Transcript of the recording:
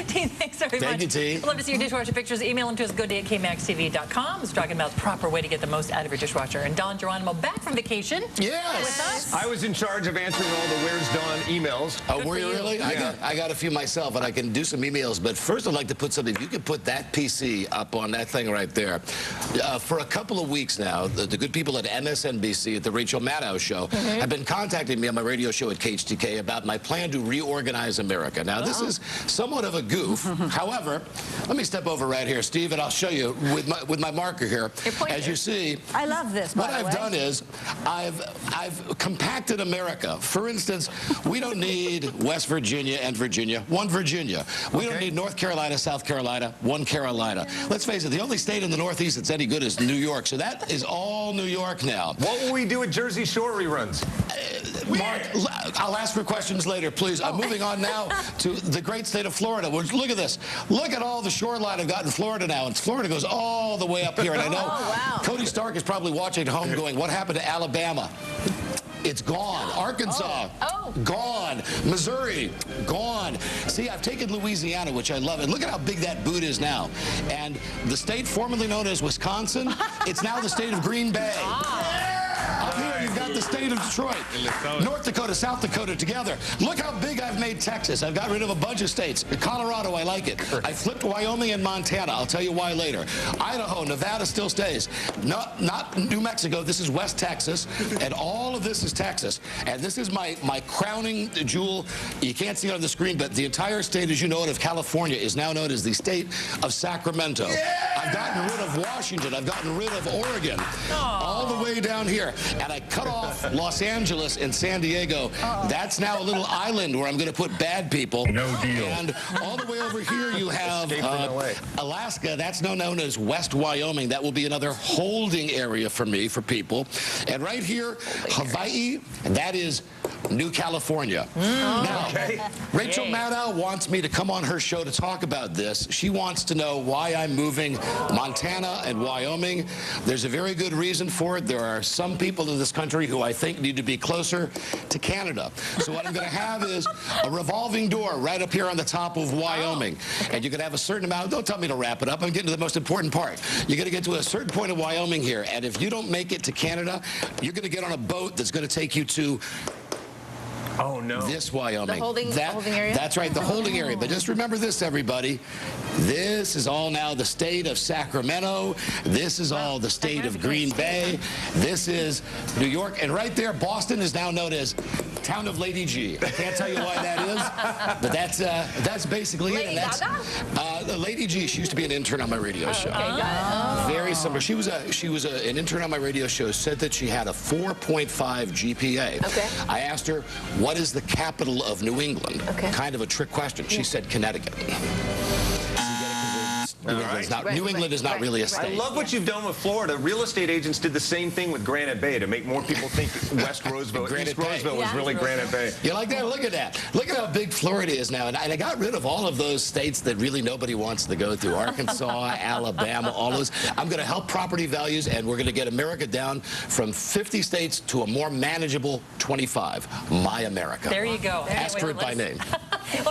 T, thanks very much. Thank you, T. I'd love to see your dishwasher pictures. Email them to us, goodday@kmaxtv.com. It's talking about the proper way to get the most out of your dishwasher. And Don Geronimo back from vacation. Yes. With us. I was in charge of answering all the Where's Don emails. Oh, were you really? Yeah. I got a few myself, and I can do some emails. But first, I'd like to put something. If you could put that PC up on that thing right there. For a couple of weeks now, the good people at MSNBC at the Rachel Maddow Show have been contacting me on my radio show at KHTK about my plan to reorganize America. Now, this is somewhat of a goof. However, let me step over right here, Steve, and I'll show you with my marker here. As you see, I love this. What I've done is I've compacted America. For instance, we don't need West Virginia and Virginia, one Virginia. We don't need North Carolina, South Carolina, one Carolina. Let's face it, the only state in the Northeast that's any good is New York. So that is all New York now. What will we do with Jersey Shore reruns? Mark, I'll ask for questions later, please. I'm moving on now to the great state of Florida. Look at this. Look at all the shoreline I've got in Florida now. And Florida goes all the way up here. And I know Cody Stark is probably watching at home going, what happened to Alabama? It's gone. Arkansas, gone. Missouri, gone. See, I've taken Louisiana, which I love. And look at how big that boot is now. And the state formerly known as Wisconsin, it's now the state of Green Bay. Up here, you've got the state of Detroit, North Dakota, South Dakota together. Look how big I've made Texas. I've got rid of a bunch of states. Colorado, I like it. I flipped Wyoming and Montana. I'll tell you why later. Idaho, Nevada still stays. Not New Mexico. This is West Texas. And all of this is Texas. And this is my crowning jewel. You can't see it on the screen, but the entire state, as you know it, of California is now known as the state of Sacramento. I've gotten rid of Washington. I've gotten rid of Oregon. All the way down here. And I cut off Los Angeles and San Diego. That's now a little island where I'm going to put bad people. No deal. And all the way over here you have Alaska. That's now known as West Wyoming. That will be another holding area for me, for people. And right here, Hawaii, that is New California. Now, Rachel Maddow wants me to come on her show to talk about this. She wants to know why I'm moving Montana and Wyoming. There's a very good reason for it. There are some people in this country who I think need to be closer to Canada. So what I'm going to have is a revolving door right up here on the top of Wyoming. And you can have a certain amount. Don't tell me to wrap it up. I'm getting to the most important part. You're going to get to a certain point of Wyoming here. And if you don't make it to Canada, you're going to get on a boat that's going to take you to this Wyoming. The holding area? That's right, the holding area. But just remember this, everybody. This is all now the state of Sacramento. This is all the state of Green Bay. This is New York. And right there, Boston is now known as Town of Lady G. I can't tell you why that is, but that's basically it. And that's Lady G. She used to be an intern on my radio show. Very similar. She was an intern on my radio show. Said that she had a 4.5 GPA. I asked her, what is the capital of New England? Kind of a trick question. She said Connecticut. New England is not really a state. I love what you've done with Florida. Real estate agents did the same thing with Granite Bay to make more people think West Roseville, East Roseville was really Granite Bay. You like that? Look at that. Look at how big Florida is now. And I got rid of all of those states that really nobody wants to go through. Arkansas, Alabama, all those. I'm going to help property values, and we're going to get America down from 50 states to a more manageable 25. My America. There you go. Ask for it by name.